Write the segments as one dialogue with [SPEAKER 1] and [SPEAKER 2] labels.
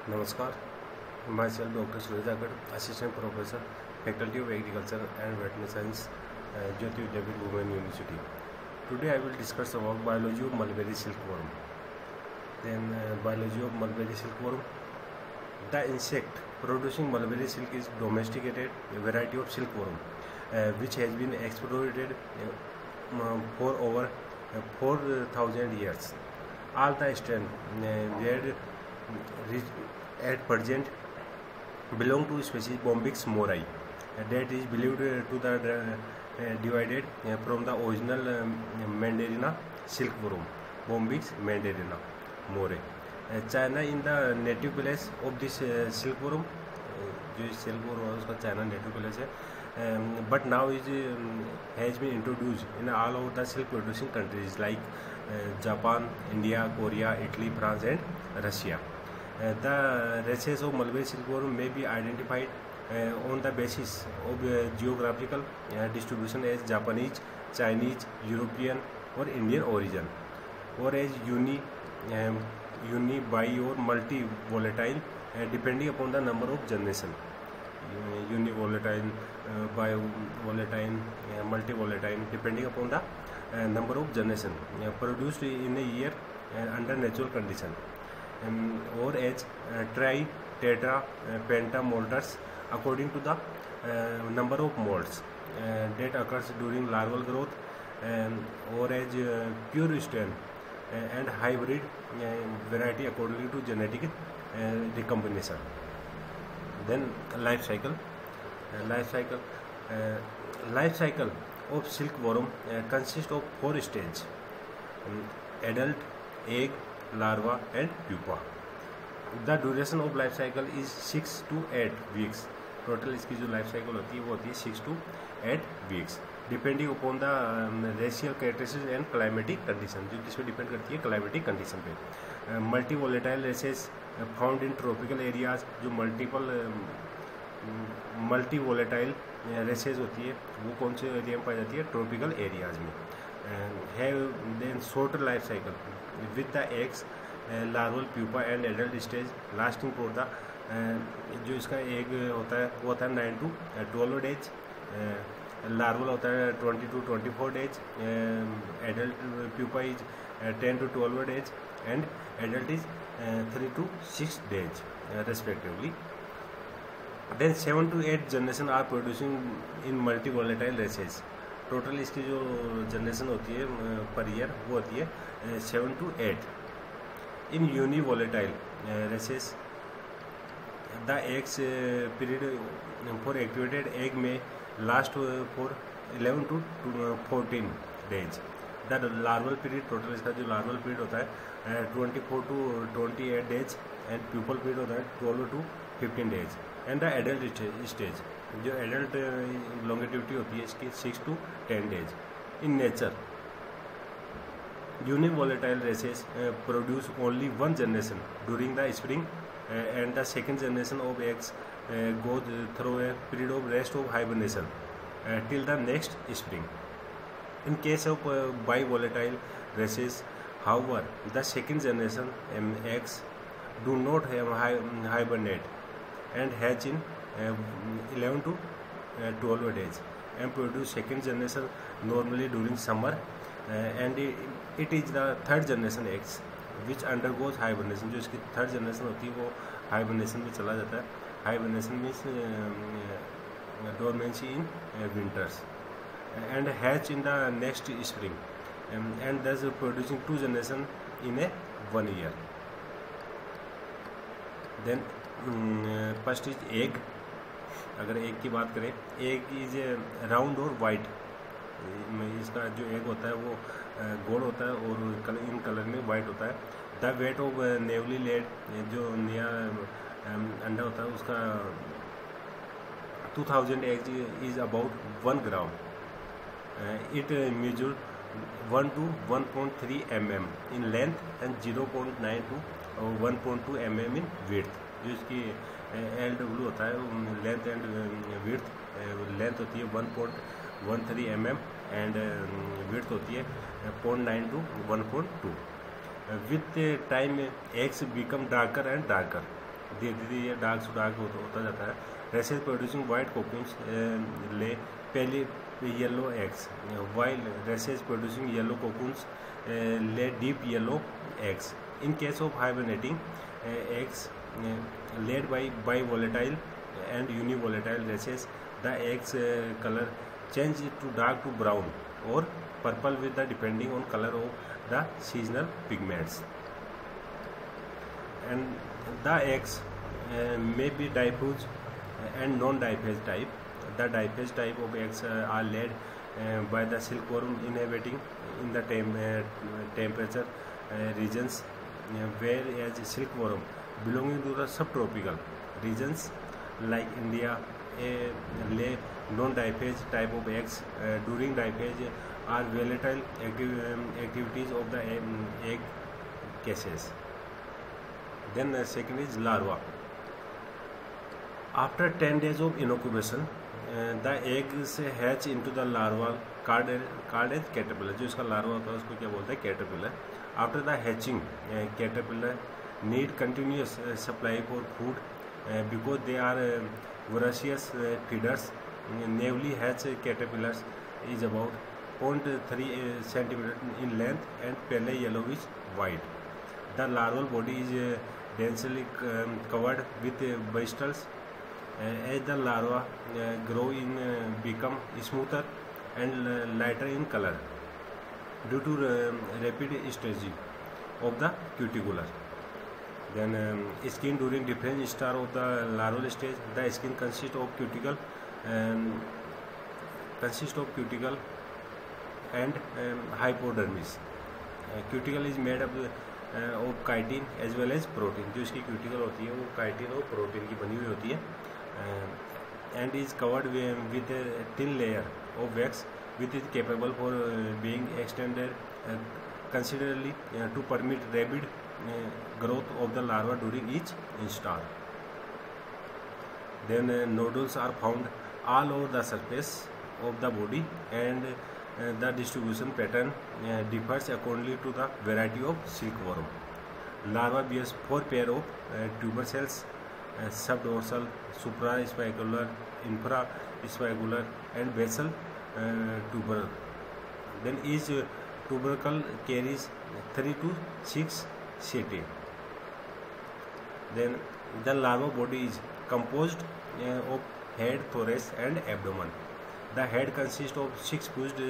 [SPEAKER 1] Namaskar. Myself Dr. Suraj Agad, Assistant Professor, Faculty of Agriculture and Veterinary Science, Jyoti Vidyapith Women University. Today I will discuss about biology of mulberry silkworm. Then biology of mulberry silkworm. The insect producing mulberry silk is domesticated variety of silkworm, which has been exploited for over 4,000 years. All the strands were at present belong to species Bombyx mori that is believed to the divided from the original Mandarina silkworm Bombyx mandarina more. China in the native place of this silkworm, जो silkworm है उसका China native place है, but now is has been introduced in all over the silk producing countries like Japan, India, Korea, Italy, France and Russia. The races of mulberry silkworm may be identified on the basis of geographical distribution as Japanese, Chinese, European or Indian origin, or as uni, bi or multi-volatile depending upon the number of generation. Univolatile, bi-volatile, multi-volatile depending upon the number of generation produced in a year under natural condition. Or as tri, tetra, penta molts according to the number of molts that occurs during larval growth, or as pure strain and hybrid variety according to genetic recombination. Then life cycle. Life cycle of silkworm consists of 4 stages: adult, egg, larva and pupa. The duration of life cycle is 6 to 8 weeks. Total इसकी जो life cycle होती है वो होती है 6 to 8 weeks depending upon the racial characteristics and climatic condition, जो किस पे डिपेंड करती है क्लाइमेटिक कंडीशन पे. Multi volatile races found in tropical areas. जो मल्टी वोलेटाइल रेसेस होती है वो कौन से एरिया में पाई जाती है? ट्रॉपिकल एरियाज में. Have then short life cycle with the eggs, larval, pupa and adult stage lasting for the जो इसका एग होता है वो होता है 9 to 12 days, लार्वल होता है 20 to 24 days, adult pupa is 10 to 12 days and adult is 3 to 6 days respectively. Then 7 to 8 generation are producing in multi volatile races. Total इसकी जो जनरेशन होती है पर ईयर वो होती है 7 to 8. In uni voltine races the eggs period for activated egg may last for 11 to 14 days. The larval period total इसका जो larval period होता है 24 to 28 days and pupal period होता है 12 to 15 days. And the adult stage जो adult longevity होती है इसकी 6 to 10 days. In nature univolatile races produce only one generation during the spring, and the second generation of eggs goes through a period of rest of hibernation till the next spring. In case of bivolatile races, however, the second generation eggs do not hibernate and hatch in 11 to 12 days and produce second generation normally during summer, and it is the third generation eggs which undergoes hibernation. जो इसकी third generation होती है वो hibernation में चला जाता है. Hibernation means dormancy in winters and hatch in the next spring and thus producing 2 generation in a 1 year. Then first is egg. अगर एग की बात करें, एग इज राउंड और वाइट. इसका जो एग होता है वो गोल होता है और इन कलर में वाइट होता है. The weight of newly laid, जो नया अंडा होता है उसका 2000 eggs is about 1 gram. It measure 1 to 1.3 mm in length and 0.9 to 1.2 mm in width. जो इसकी LW होता है लेंथ एंड विड्थ, लेंथ होती है 1.13 mm एंड विड्थ होती है 0.9 to 1.2. With time eggs become darker and darker. धीरे धीरे ये डार्क टू डार्क होता जाता है। Races producing white cocoons lay pale yellow eggs, while races producing yellow cocoons lay deep yellow eggs. In case of hibernating, eggs laid by bivolatile and univolatile races, the eggs color change to dark to brown or purple with the depending on color of the seasonal pigments. And the eggs may be diphuse and non-diphase type. The diphase type of eggs are laid by the silkworm inhabiting in the temperature regions, whereas silkworm belonging to the subtropical regions like India lay non-diphase type of eggs. During diphase are volatile activities of the egg cases. Then second is larva. After 10 days of incubation, the eggs hatch into the larva called as caterpillar. जो इसका larva होता है उसको क्या बोलते हैं? Caterpillar. After the hatching, caterpillar need continuous supply for food because they are voracious feeders. Newly hatched caterpillars is about 0.3 centimeter in length and pale yellowish white. The larval body is densely covered with bristles. As the larva grow in become smoother and lighter in color due to rapid stretching of the cuticle. Then skin during different stage of the larval stage, the skin consists of cuticle and hypodermis. Cuticle is made up of chitin as well as protein. जो इसकी cuticle होती है वो chitin और protein की बनी हुई होती है, and is covered with a thin layer of wax which is capable for being extended considerably to permit rapid growth of the larva during each stage. Then nodules are found all over the surface of the body, and the distribution pattern differs according to the variety of silkworm. Larva bears 4 pair of tuber cells, subdorsal, supraspicular, infraspicular, and basal tubercle. Then each tubercle carries 3 to 6 setae. Then the larva body is composed of head, thorax, and abdomen. The head consists of 6 fused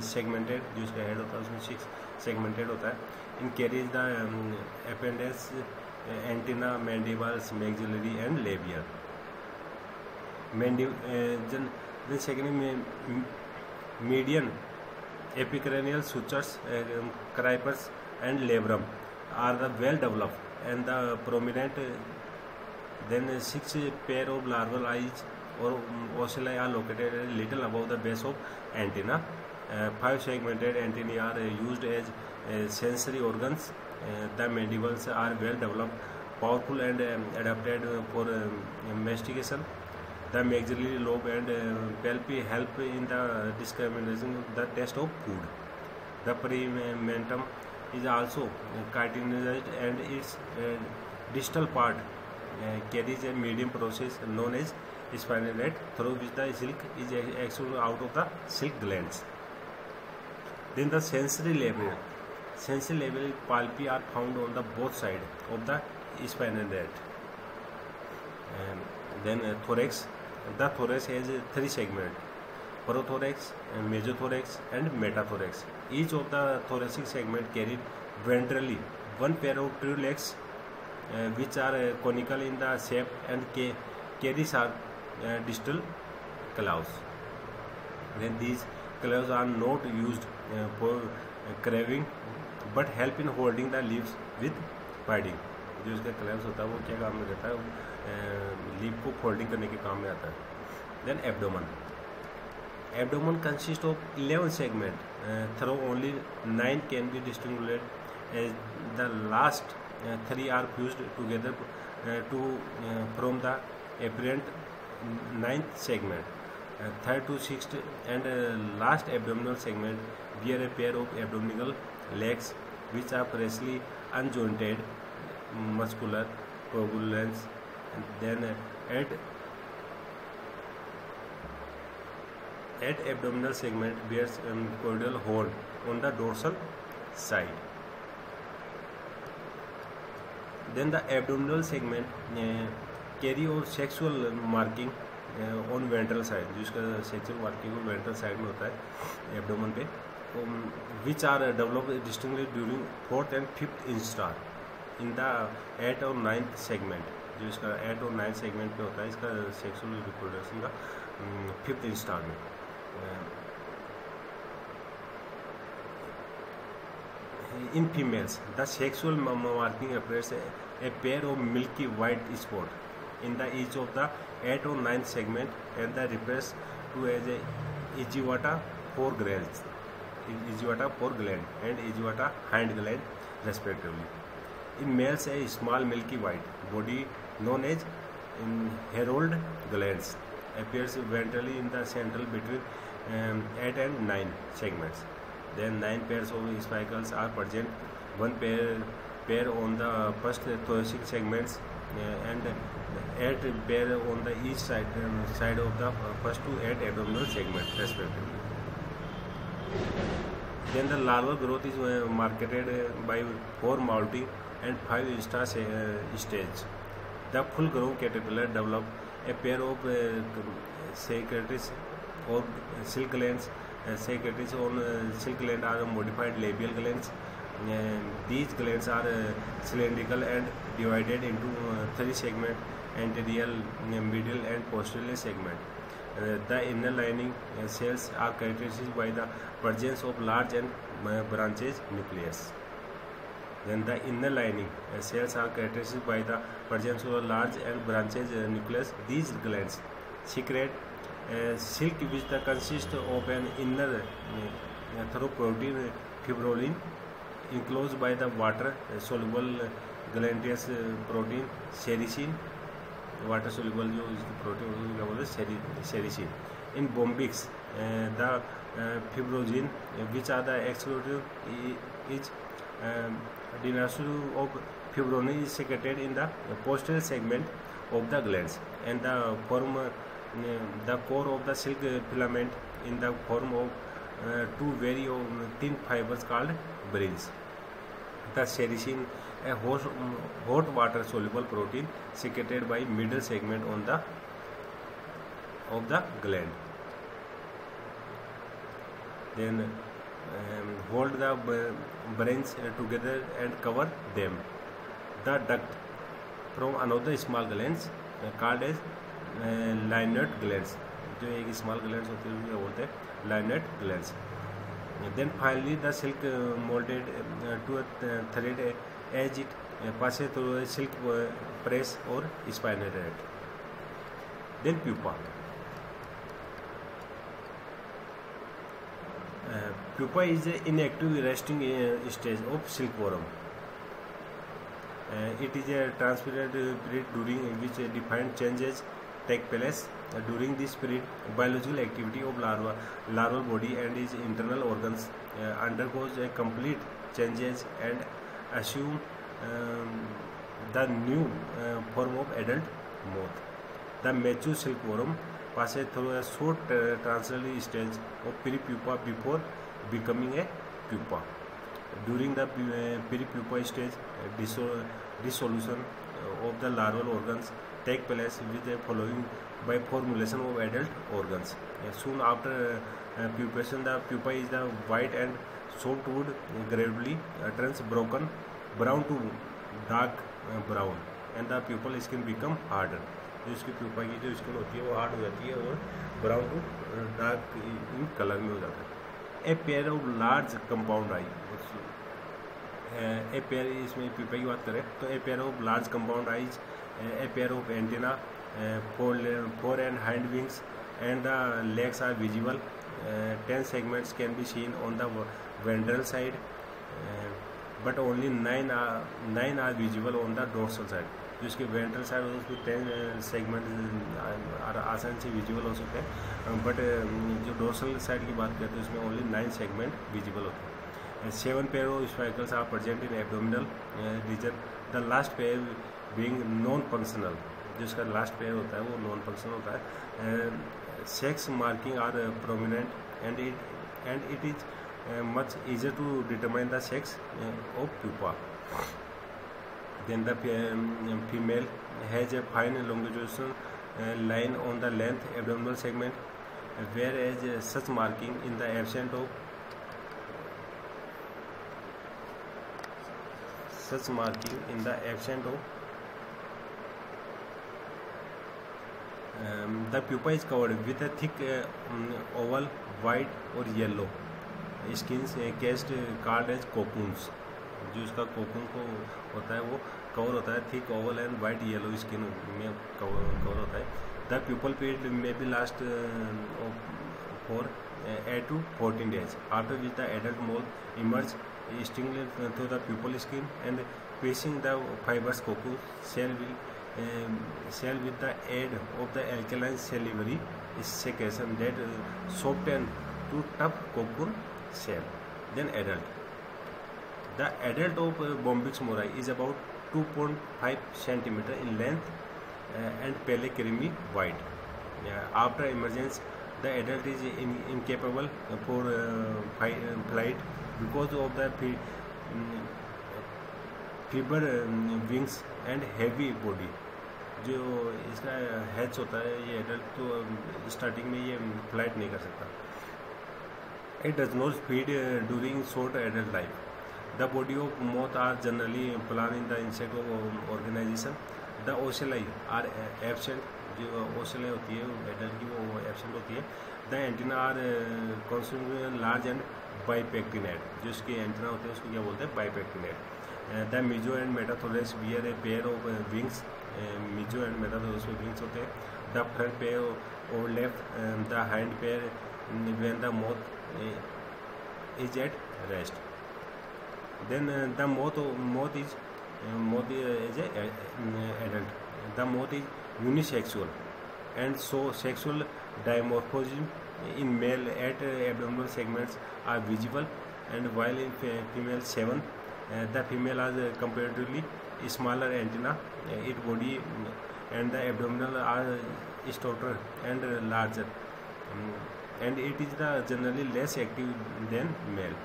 [SPEAKER 1] segmented, जो इसका head होता है उसमें 6 segmented होता है. It carries the appendage, antenna, mandibles, maxillary, and labia. Then secondly, median epicranial sutures, carpus, and labrum are the well developed and the prominent. Then 6 pair of larval eyes or ocelli are located a little above the base of antenna. 5 segmented antennae are used as sensory organs. The mandibles are well developed, powerful, and adapted for mastication. The maxillary lobe and palpi help in the discrimination the taste of food. The perimentum is also chitinized, and its distal part carries a medium process known as spinnerette, through which the silk is extruded out of the silk glands. Then the sensory labia. Sensory labia palpi are found on the both sides of the spinnerette. Then thorax. The thorax has 3 segments: prothorax, mesothorax, and metathorax. Each of the thoracic segment carried ventrally 1 pair of true legs, which are conical in the shape and carries are distal claws. Then these claws are not used for carving but help in holding the leaves with padding. जो इसका क्लैव्स होता है वो क्या काम में रहता है? लीफ को फोल्डिंग करने के काम में आता है. Then abdomen. Abdomen consists of 11 segments, though only 9 can be distinguished, as the last 3 are fused together from the apparent 9th segment. Third to 6th and last abdominal segment bear a pair of abdominal legs which are freshly unjointed, muscular, turbulence, Then at abdominal segment bears caudal horn on the dorsal side. Then the abdominal segment carry और sexual marking on ventral side, जिसका sexual marking ventral side में होता है abdomen पे, which are developed distinctly during 4th and 5th instar in the 8th और 9th segment, जो इसका 8th और 9th segment पे होता है इसका sexual reproduction का 5th instar में. In females, the sexual marking appears a pair of milky white spot in the each of the 8th or 9th segment, and that refers to as a Ejewata foreglands, Ejewata foregland and Ejewata hindgland respectively. In males, a small milky white body known as Herold glands appears ventrally in the central between 8 and 9 segments. Then 9 pairs of spicles are present, one pair on the first thoracic segments and 8 pair on the each side of the first to 8 abdominal segments respectively. Then the larval growth is marketed by 4 molting and 5 instar stage. The full grown caterpillar develop a pair of secretions or silk glands. Secretions on silk gland are modified labial glands. These glands are cylindrical and divided into 3 segments: anterior, medial, and posterior segment. The inner lining cells are characterized by the presence of large and branches nucleus. Then the inner lining cells are characterized by the presence of a large and branches nucleus. These glands secrete silk, which consists of an inner thorough protein fibroin enclosed by the water soluble glandular protein sericin. Water soluble जो protein क्या बोलते हैं sericin. In bombyx, the fibrinogen, which are the exclusive is denosum of fibroin is secreted in the posterior segment of the glands, and the core of the silk filament in the form of 2 very thin fibers called brins. The sericin, a hot water soluble protein secreted by middle segment of the gland. Then hold the brains together and cover them. The duct from another small glands called as lineate glands, जो एक small glands होती है उसको बोलते हैं lineate glands. Then finally the silk molded to a thread as it passes through a silk press or spinneret. Then pupa. Pupa is the inactive resting stage of silkworm. It is a transparent period during which defined changes take place. During this period, biological activity of larval body and its internal organs undergoes a complete changes and assume the new form of adult moth. The mature silkworm passes through a short transitional stage of peripupa before becoming a pupa. During the peripupa stage, dissolution of the larval organs take place with the following by formulation of adult organs. Soon after pupation, the pupa is the white and soft wood gradually turns brown to dark brown, and the pupal skin become harder. जो इसकी pupa की जो skin होती है वो hard हो जाती है और brown to dark in color में हो जाता है. A pair of large compound eye. A pair इसमें pupa की बात करें तो a pair of large compound eyes, a pair of antenna, fore and hind wings, and the legs are visible. 10 segments can be seen on the ventral side, but only 9 are visible on the dorsal side. जो इसके ventral side होता है उसमें 10 segment आसानी से visible हो सकते हैं, बट जो डोर्सल साइड की बात करते हैं उसमें ओनली 9 सेगमेंट विजिबल होते हैं. 7 pair of spicules are present in abdominal region, the last pair being non functional. जो इसका लास्ट पेयर होता है वो नॉन फंक्शनल होता है. Sex marking are prominent and it is much easier to determine the sex of pupa. Then the female has a fine longitudinal line on the length abdominal segment, whereas such marking in the absence of the pupa is covered with a thick oval white or yellow skin cast card as cocoons. जो इसका cocoon को होता है वो cover होता है thick Oval and white yellow skin में cover होता है. द प्यूपल पीरियड में B last for 8 to 14 days, after which the adult moth emerge stinging through the pupal skin and piercing the fibrous cocoon shell with the aid of the alkaline salivary secretion that soften to tough cocoon cell. Then adult. The adult of Bombyx mori is about 2.5 cm in length and pale creamy white. After emergence, the adult is incapable for flight because of the feeble wings and heavy body. जो इसका hatch होता है ये adult, तो starting में ये flight नहीं कर सकता. It does not feed during short adult life. The body of moth are generally plan in the insect organization. The ocelli are absent. जो ocelli होती है adult की वो absent होती है. The antenna are constituted large and bipectinate. जो इसके antenna होते हैं उसको क्या बोलते हैं? Bipectinate. The meso and metathorax bear a pair of wings. Meso and metathorax में wings होते हैं. The front pair overlap the hind pair when the moth is at rest. Then the moth is adult. The moth is unisexual and so sexual dimorphism in male at abdominal segments are visible, and while in female 7, the female has comparatively smaller antenna, its body and the abdominal are stouter and larger. And it is generally less active than male.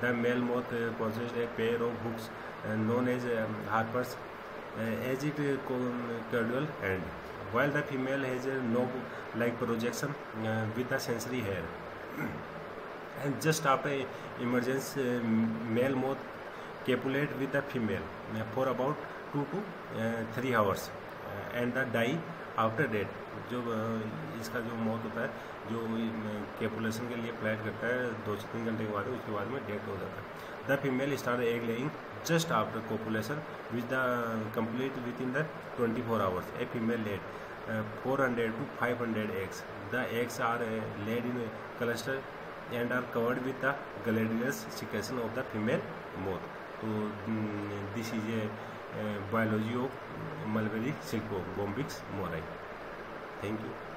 [SPEAKER 1] The male moth possesses a pair of hooks known as harpers as its caudal end, while the female has a knob-like projection with a sensory hair. And just after emergence, male moth copulate with the female for about 2 to 3 hours and the die after that. जो इसका जो मौत होता है जो कैपुलेशन के लिए flight करता है 2 से 3 घंटे के बाद उसके बाद में डेथ हो जाता है. The female start egg laying just after copulation which the complete within the 24 hours. A female laid 400 to 500 eggs. The eggs are laid in cluster and are covered with the glandular secretion of the female moth. तो this is a biology of mulberry silkworm Bombyx mori. Thank you.